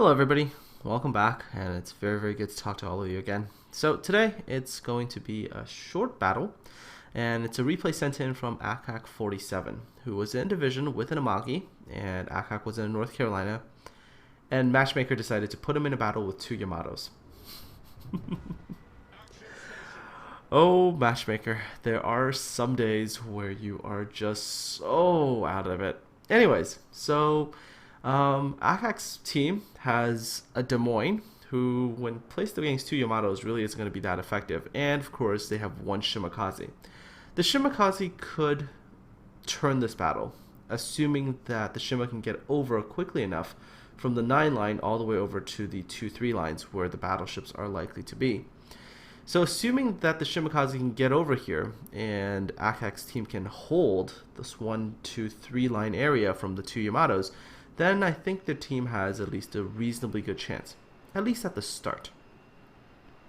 Hello everybody, welcome back, and it's very good to talk to all of you again. So today it's going to be a short battle, and it's a replay sent in from ackack 47, who was in division with an Amagi, and ackack was in North Carolina, and Matchmaker decided to put him in a battle with two Yamatos. Oh, Matchmaker, there are some days where you are just so out of it. Anyways, so ackack's team has a Des Moines who, when placed against two Yamatos, really isn't going to be that effective. And of course, they have one Shimakaze. The Shimakaze could turn this battle, assuming that the Shima can get over quickly enough from the 9 line all the way over to the 2-3 lines where the battleships are likely to be. So assuming that the Shimakaze can get over here and ackack's team can hold this 1-2-3 line area from the two Yamatos, then I think the team has at least a reasonably good chance, at least at the start.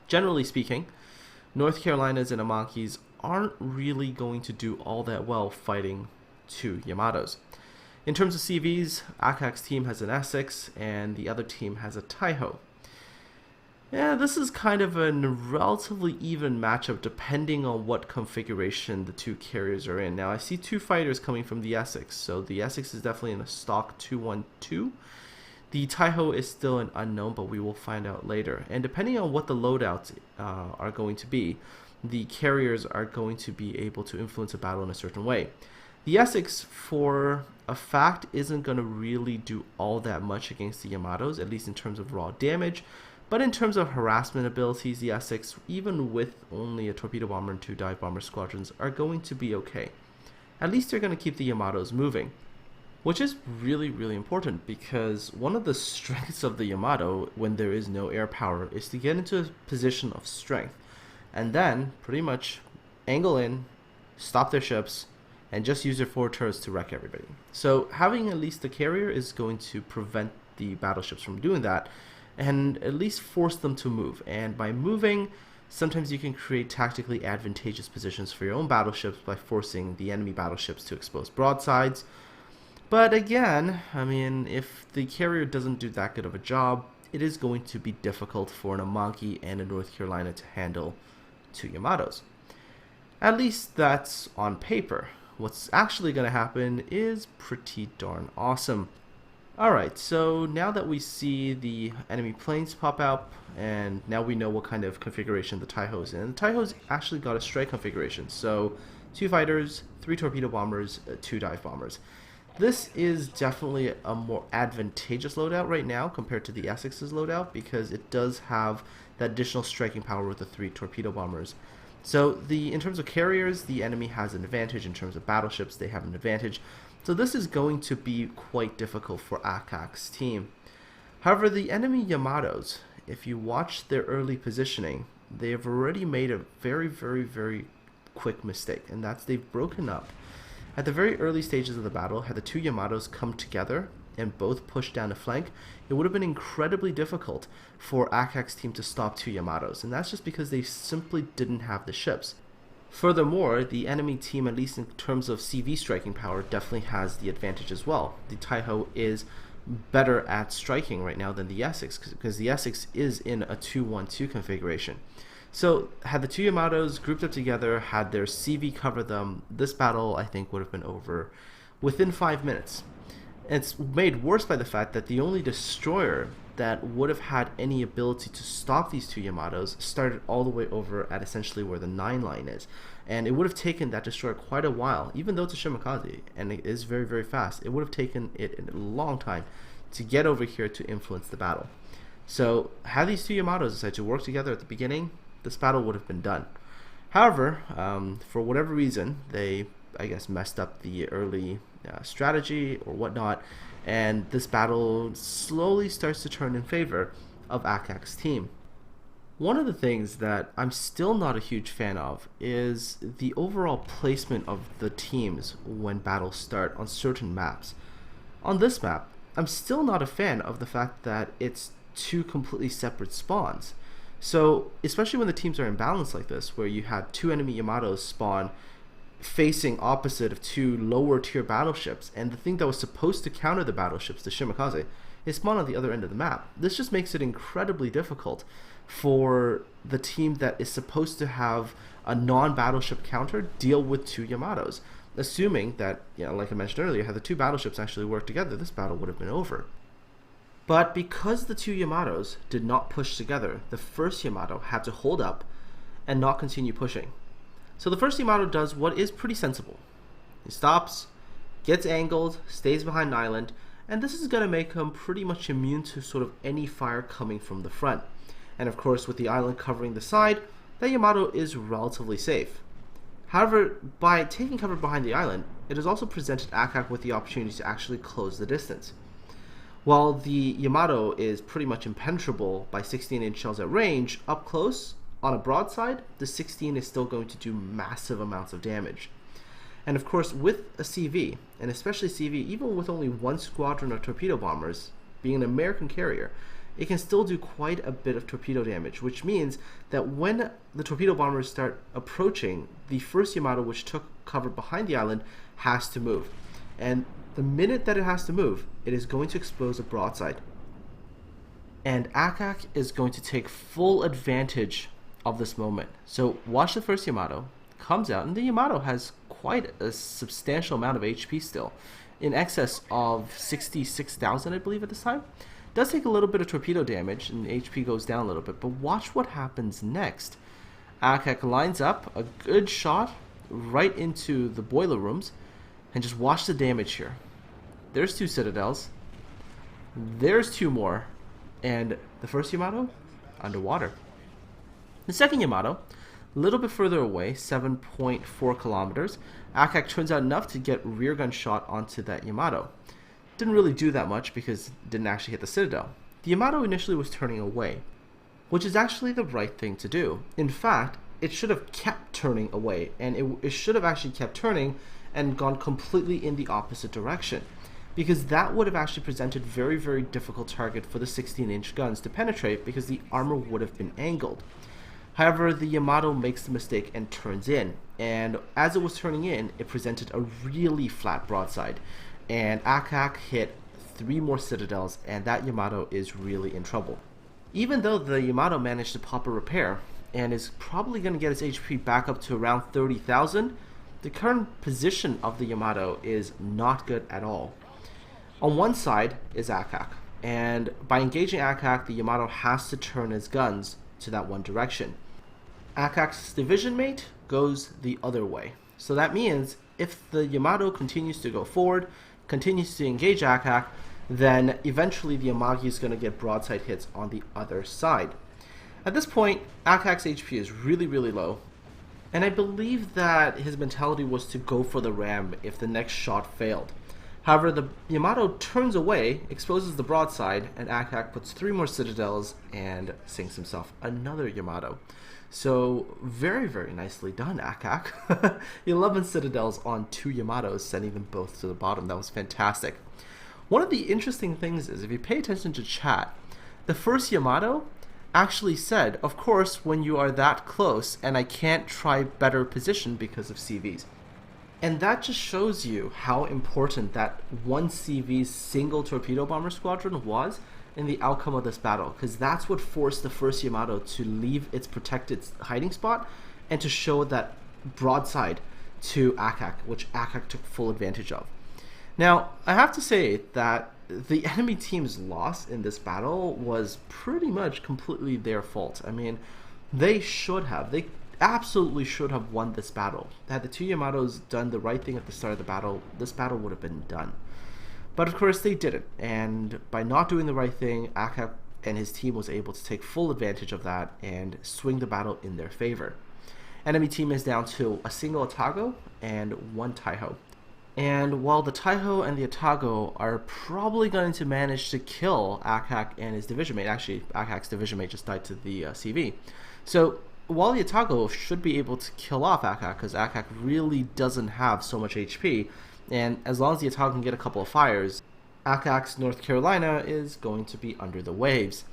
Generally speaking, North Carolina's and Amagis aren't really going to do all that well fighting two Yamatos. In terms of CVs, ackack's team has an Essex and the other team has a Taiho. Yeah, this is kind of a relatively even matchup depending on what configuration the two carriers are in. Now, I see two fighters coming from the Essex, so the Essex is definitely in a stock 2-1-2. The Taiho is still an unknown, but we will find out later. And depending on what the loadouts are going to be, the carriers are going to be able to influence a battle in a certain way. The Essex, for a fact, isn't going to really do all that much against the Yamatos, at least in terms of raw damage. But in terms of harassment abilities, the Essex, even with only a torpedo bomber and 2 dive bomber squadrons, are going to be okay. At least they're going to keep the Yamatos moving, which is really important, because one of the strengths of the Yamato when there is no air power is to get into a position of strength and then pretty much angle in, stop their ships, and just use their forward turrets to wreck everybody. So having at least the carrier is going to prevent the battleships from doing that, and at least force them to move. And by moving, sometimes you can create tactically advantageous positions for your own battleships by forcing the enemy battleships to expose broadsides. But again, I mean, if the carrier doesn't do that good of a job, it is going to be difficult for an Amagi and a North Carolina to handle two Yamatos. At least that's on paper. What's actually going to happen is pretty darn awesome. Alright, so now that we see the enemy planes pop out, and now we know what kind of configuration the Taiho's in. The Taiho's actually got a strike configuration, so 2 fighters, 3 torpedo bombers, 2 dive bombers. This is definitely a more advantageous loadout right now compared to the Essex's loadout, because it does have that additional striking power with the 3 torpedo bombers. So in terms of carriers, the enemy has an advantage. In terms of battleships, they have an advantage. So this is going to be quite difficult for ackack's team. However, the enemy Yamatos, if you watch their early positioning, they have already made a very quick mistake, and that's they've broken up. At the very early stages of the battle, had the two Yamatos come together and both pushed down a flank, it would have been incredibly difficult for ackack's team to stop two Yamatos, and that's just because they simply didn't have the ships. Furthermore, the enemy team, at least in terms of CV striking power, definitely has the advantage as well. The Taiho is better at striking right now than the Essex, because the Essex is in a 2-1-2 configuration. So had the two Yamatos grouped up together, had their CV cover them, this battle I think would have been over within 5 minutes. And it's made worse by the fact that the only destroyer that would have had any ability to stop these two Yamatos started all the way over at essentially where the 9 line is. And it would have taken that destroyer quite a while, even though it's a Shimakaze, and it is very fast. It would have taken it a long time to get over here to influence the battle. So had these two Yamatos decided to work together at the beginning, this battle would have been done. However, for whatever reason, they, I guess, messed up the early strategy or whatnot, and this battle slowly starts to turn in favor of ackack's team. One of the things that I'm still not a huge fan of is the overall placement of the teams when battles start on certain maps. On this map, I'm still not a fan of the fact that it's 2 completely separate spawns. So, especially when the teams are imbalanced like this, where you had 2 enemy Yamatos spawn facing opposite of two lower tier battleships, and the thing that was supposed to counter the battleships, the Shimakaze, is spawned on the other end of the map. This just makes it incredibly difficult for the team that is supposed to have a non-battleship counter deal with two Yamatos. Assuming that, like I mentioned earlier, had the two battleships actually worked together, this battle would have been over. But because the two Yamatos did not push together, the first Yamato had to hold up and not continue pushing. So the first Yamato does what is pretty sensible. He stops, gets angled, stays behind an island, and this is going to make him pretty much immune to sort of any fire coming from the front. And of course, with the island covering the side, that Yamato is relatively safe. However, by taking cover behind the island, it has also presented ackack with the opportunity to actually close the distance. While the Yamato is pretty much impenetrable by 16-inch shells at range, up close, on a broadside, the 16 is still going to do massive amounts of damage. And of course, with a CV, and especially CV, even with only one squadron of torpedo bombers, being an American carrier, it can still do quite a bit of torpedo damage, which means that when the torpedo bombers start approaching, the first Yamato, which took cover behind the island, has to move. And the minute that it has to move, it is going to expose a broadside. And ackack is going to take full advantage of this moment. So watch the first Yamato, comes out, and the Yamato has quite a substantial amount of HP still, in excess of 66,000 I believe at this time. Does take a little bit of torpedo damage and HP goes down a little bit, but watch what happens next. ackack lines up a good shot right into the boiler rooms, and just watch the damage here. There's two citadels, there's two more, and the first Yamato underwater. The second Yamato, a little bit further away, 7.4 kilometers. ackack turns out enough to get rear gun shot onto that Yamato. Didn't really do that much because it didn't actually hit the citadel. The Yamato initially was turning away, which is actually the right thing to do. In fact, it should have kept turning away, and it should have actually kept turning and gone completely in the opposite direction, because that would have actually presented very, very difficult target for the 16-inch guns to penetrate, because the armor would have been angled. However, the Yamato makes the mistake and turns in, and as it was turning in, it presented a really flat broadside, and ackack hit 3 more citadels, and that Yamato is really in trouble. Even though the Yamato managed to pop a repair and is probably going to get its HP back up to around 30,000, the current position of the Yamato is not good at all. On one side is ackack, and by engaging ackack, the Yamato has to turn his guns to that one direction. ackack's division mate goes the other way. So that means if the Yamato continues to go forward, continues to engage ackack, then eventually the Yamagi is going to get broadside hits on the other side. At this point, ackack's HP is really, really low, and I believe that his mentality was to go for the ram if the next shot failed. However, the Yamato turns away, exposes the broadside, and ackack puts 3 more citadels and sinks himself another Yamato. So very, very nicely done, ackack. 11 citadels on 2 Yamatos, sending them both to the bottom. That was fantastic. One of the interesting things is, if you pay attention to chat, the first Yamato actually said, of course, when you are that close, and I can't try better position because of CVs. And that just shows you how important that one CV's single torpedo bomber squadron was in the outcome of this battle, because that's what forced the first Yamato to leave its protected hiding spot and to show that broadside to ackack, which ackack took full advantage of. Now, I have to say that the enemy team's loss in this battle was pretty much completely their fault. I mean, they absolutely should have won this battle. Had the 2 Yamatos done the right thing at the start of the battle, this battle would have been done. But of course they didn't, and by not doing the right thing, ackack and his team was able to take full advantage of that and swing the battle in their favor. Enemy team is down to a single Atago and 1 Taiho. And while the Taiho and the Atago are probably going to manage to kill ackack and his division mate, actually ackack's division mate just died to the CV. So while the Atago should be able to kill off ackack, because ackack really doesn't have so much HP, and as long as the Atago can get a couple of fires, ackack's North Carolina is going to be under the waves.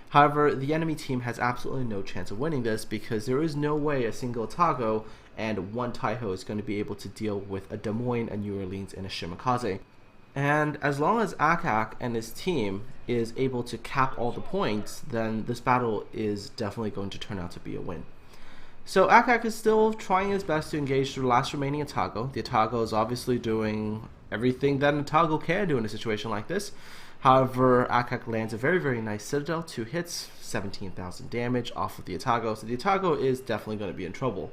However, the enemy team has absolutely no chance of winning this, because there is no way a single Atago and one Taiho is going to be able to deal with a Des Moines, a New Orleans, and a Shimakaze. And as long as ackack and his team is able to cap all the points, then this battle is definitely going to turn out to be a win. So ackack is still trying his best to engage the last remaining Atago. The Atago is obviously doing everything that an Atago can do in a situation like this. However, ackack lands a very, very nice Citadel, 2 hits, 17,000 damage off of the Atago. So the Atago is definitely going to be in trouble.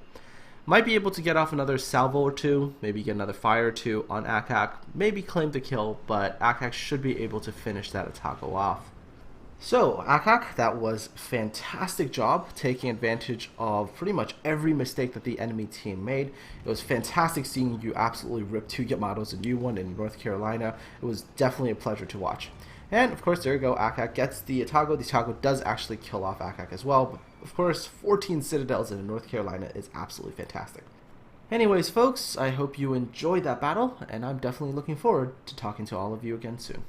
Might be able to get off another salvo or two, maybe get another fire or two on ackack, maybe claim the kill, but ackack should be able to finish that Atago off. So, ackack, that was fantastic job taking advantage of pretty much every mistake that the enemy team made. It was fantastic seeing you absolutely rip 2 Yamatos and U1 in North Carolina. It was definitely a pleasure to watch. And of course, there you go, ackack gets the Atago. The Atago does actually kill off ackack as well, but of course, 14 Citadels in North Carolina is absolutely fantastic. Anyways, folks, I hope you enjoyed that battle, and I'm definitely looking forward to talking to all of you again soon.